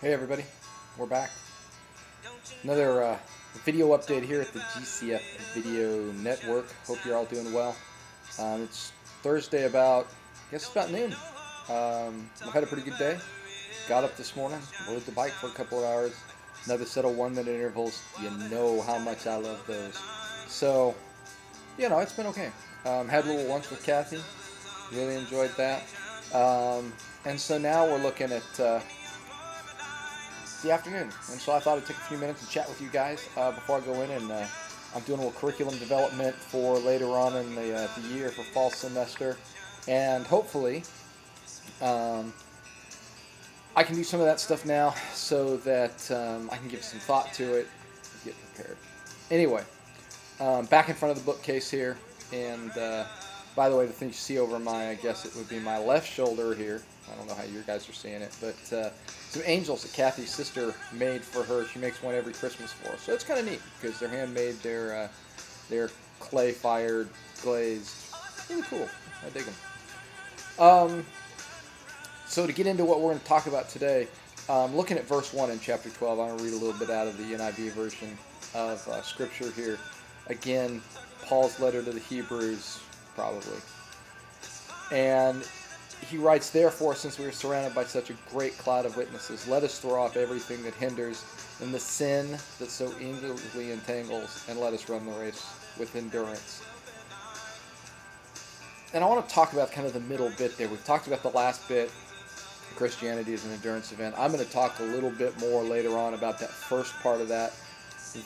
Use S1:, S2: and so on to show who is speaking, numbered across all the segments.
S1: Hey everybody, we're back. Another video update here at the GCF Video Network. Hope you're all doing well. It's Thursday about noon. I've had a pretty good day. Got up this morning, rode the bike for a couple of hours. Another set of 1-minute intervals. You know how much I love those. So, it's been okay. Had a little lunch with Kathy. Really enjoyed that. And so now we're looking at the afternoon, and so I thought I'd take a few minutes and chat with you guys before I go in, and I'm doing a little curriculum development for later on in the year for fall semester, and hopefully I can do some of that stuff now so that I can give some thought to it and get prepared. Anyway, back in front of the bookcase here, and by the way, the thing you see over my, I guess it would be my left shoulder here. I don't know how you guys are seeing it, but some angels that Kathy's sister made for her. She makes one every Christmas for us. So it's kind of neat because they're handmade. They're clay-fired, glazed. Really cool. I dig them. So to get into what we're going to talk about today, looking at verse 1 in chapter 12, I'm going to read a little bit out of the NIV version of Scripture here. Again, Paul's letter to the Hebrews, probably. And he writes, "Therefore, since we are surrounded by such a great cloud of witnesses, let us throw off everything that hinders and the sin that so easily entangles, and let us run the race with endurance." And I want to talk about kind of the middle bit there. We've talked about the last bit, Christianity is an endurance event. I'm going to talk a little bit more later on about that first part of that.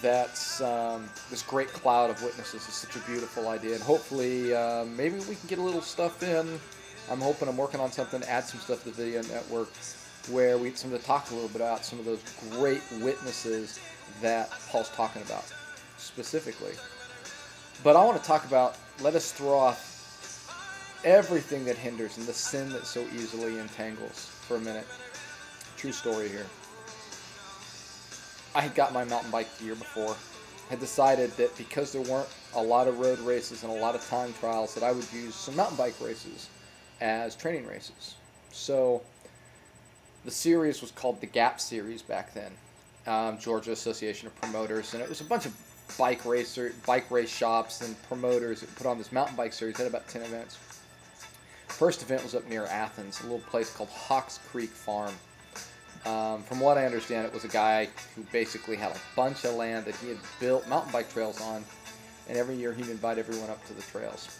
S1: That's this great cloud of witnesses is such a beautiful idea, and hopefully maybe we can get a little stuff in. I'm hoping I'm working on something to add some stuff to the video network where we to talk a little bit about some of those great witnesses that Paul's talking about specifically. But I want to talk about, let us throw off everything that hinders and the sin that so easily entangles for a minute. True story here. I had got my mountain bike the year before. I had decided that because there weren't a lot of road races and a lot of time trials, that I would use some mountain bike races as training races. So the series was called the GAP series back then, Georgia Association of Promoters, and it was a bunch of bike race shops and promoters that put on this mountain bike series. It had about 10 events. First event was up near Athens, a little place called Hawks Creek Farm. From what I understand, it was a guy who basically had a bunch of land that he had built mountain bike trails on, and every year he'd invite everyone up to the trails.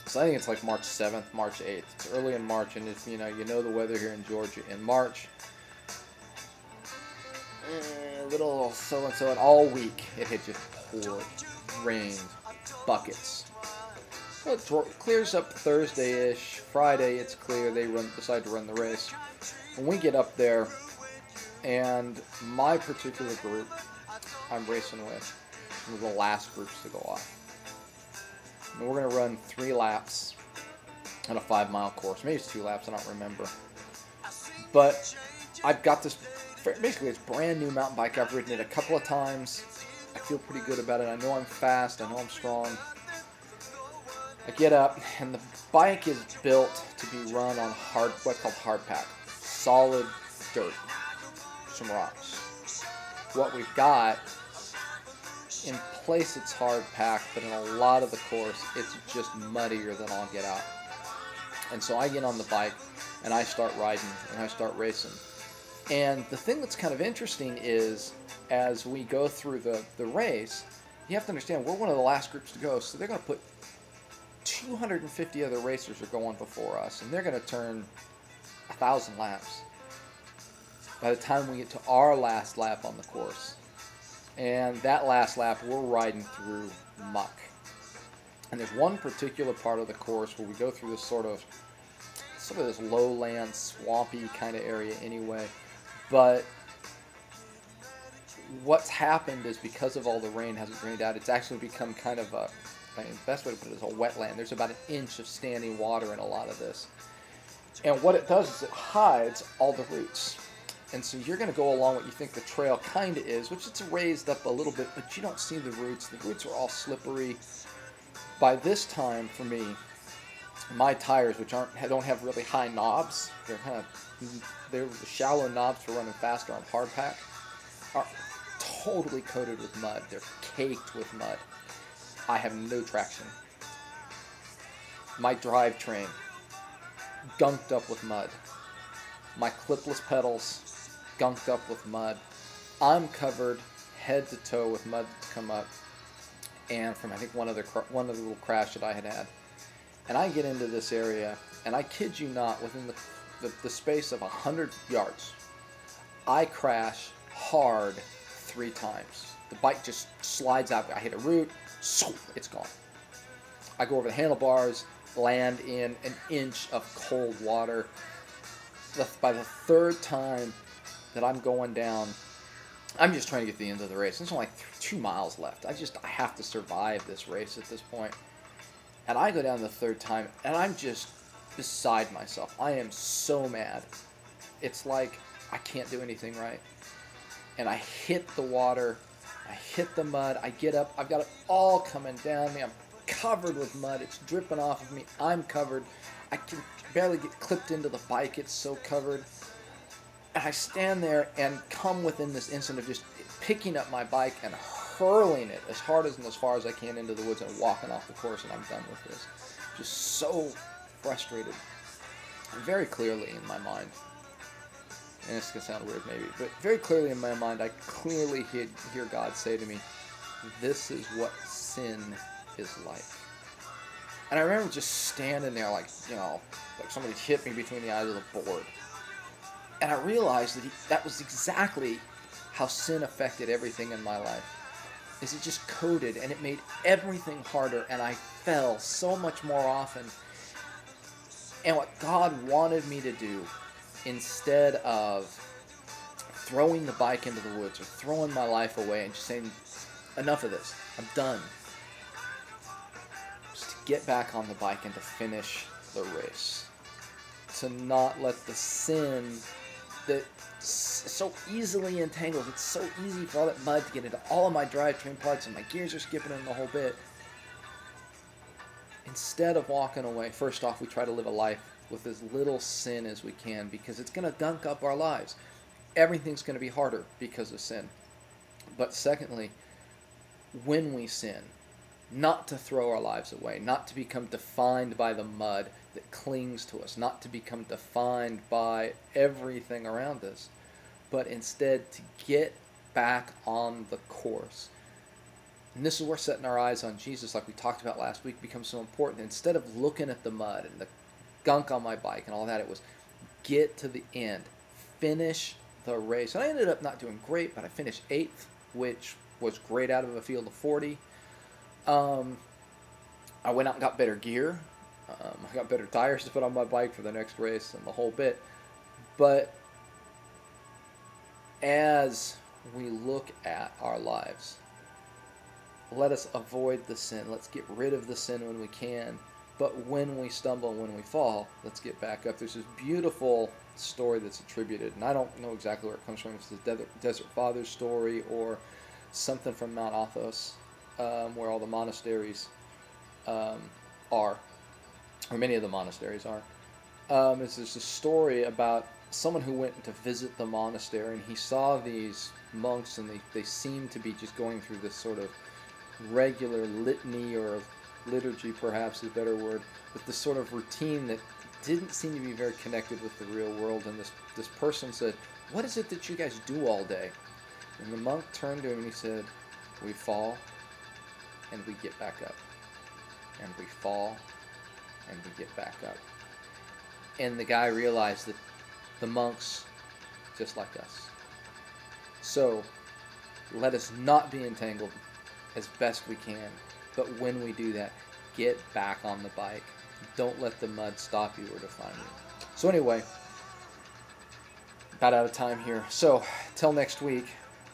S1: So I think it's like March 7th, March 8th. It's early in March, and if you know the weather here in Georgia in March, a little so-and-so, and all week it had just poured, rained, buckets. Well, it clears up Thursday-ish. Friday, it's clear. They decide to run the race. When we get up there, and my particular group I'm racing with was the last groups to go off. And we're going to run 3 laps on a 5-mile course. Maybe it's 2 laps, I don't remember. But I've got this, basically it's brand new mountain bike. I've ridden it a couple of times. I feel pretty good about it. I know I'm fast. I know I'm strong. I get up, and the bike is built to be run on what's called hard pack. Solid dirt. Some rocks. What we've got, in place it's hard packed, but in a lot of the course it's just muddier than all get out. And so I get on the bike and I start riding and I start racing. And the thing that's kind of interesting is, as we go through the race, you have to understand we're one of the last groups to go, so they're going to put 250 other racers are going before us, and they're going to turn 1,000 laps by the time we get to our last lap on the course. And that last lap, we're riding through muck. And there's one particular part of the course where we go through this sort of this lowland, swampy kind of area anyway. But what's happened is, because of all the rain hasn't drained out, it's actually become kind of the best way to put it is a wetland. There's about 1 inch of standing water in a lot of this. And what it does is it hides all the roots. And so you're going to go along what you think the trail kind of is, which it's raised up a little bit, but you don't see the roots. The roots are all slippery. By this time, for me, my tires, which don't have really high knobs, they're shallow knobs for running faster on hard pack, are totally coated with mud. They're caked with mud. I have no traction. My drivetrain, gunked up with mud. My clipless pedals, gunked up with mud. I'm covered head to toe with mud that's come up, and from I think one other little crash that I had. And I get into this area, and I kid you not, within the space of 100 yards, I crash hard 3 times. The bike just slides out. I hit a root, it's gone. I go over the handlebars, land in an inch of cold water. By the 3rd time that I'm going down, I'm just trying to get to the end of the race. There's only like 2 miles left. I have to survive this race at this point. And I go down the 3rd time, and I'm just beside myself. I am so mad. It's like I can't do anything right. And I hit the water. I hit the mud. I get up. I've got it all coming down me. I'm covered with mud. It's dripping off of me. I'm covered. I can barely get clipped into the bike. It's so covered. And I stand there and come within this instant of just picking up my bike and hurling it as hard and as far as I can into the woods and walking off the course, and I'm done with this. Just so frustrated. Very clearly in my mind, and this is going to sound weird maybe, but very clearly in my mind, I clearly hear God say to me, this is what sin is like. And I remember just standing there like somebody hit me between the eyes of the board. And I realized that was exactly how sin affected everything in my life. Is it just coated, and it made everything harder, and I fell so much more often. And what God wanted me to do, instead of throwing the bike into the woods or throwing my life away and just saying, enough of this, I'm done, just to get back on the bike and to finish the race. To not let the sin that so easily entangled. It's so easy for all that mud to get into all of my drivetrain parts, and my gears are skipping in the whole bit. Instead of walking away, first off, we try to live a life with as little sin as we can, because it's going to gunk up our lives. Everything's going to be harder because of sin. But secondly, when we sin, not to throw our lives away, not to become defined by the mud that clings to us, not to become defined by everything around us, but instead to get back on the course. And this is where setting our eyes on Jesus, like we talked about last week, becomes so important. Instead of looking at the mud and the gunk on my bike and all that, it was get to the end, finish the race. And I ended up not doing great, but I finished 8th, which was great out of a field of 40. I went out and got better gear. I got better tires to put on my bike for the next race and the whole bit. But as we look at our lives, let us avoid the sin. Let's get rid of the sin when we can. But when we stumble and when we fall, let's get back up. There's this beautiful story that's attributed, and I don't know exactly where it comes from. It's the Desert Fathers story or something from Mount Athos, where all the monasteries are, or many of the monasteries are. It's just a story about someone who went to visit the monastery, and he saw these monks, and they seemed to be just going through this sort of regular litany, or liturgy perhaps is a better word, with this sort of routine that didn't seem to be very connected with the real world. And this person said, "What is it that you guys do all day?" And the monk turned to him and he said, "We fall and we get back up, and we fall and we get back up." And the guy realized that the monks just like us. So let us not be entangled as best we can, but when we do that, get back on the bike. Don't let the mud stop you or define you. So anyway, about out of time here. So till next week,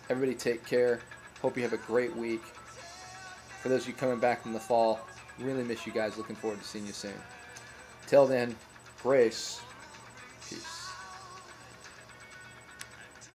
S1: everybody take care. Hope you have a great week. For those of you coming back in the fall, really miss you guys. Looking forward to seeing you soon. Till then, grace, peace.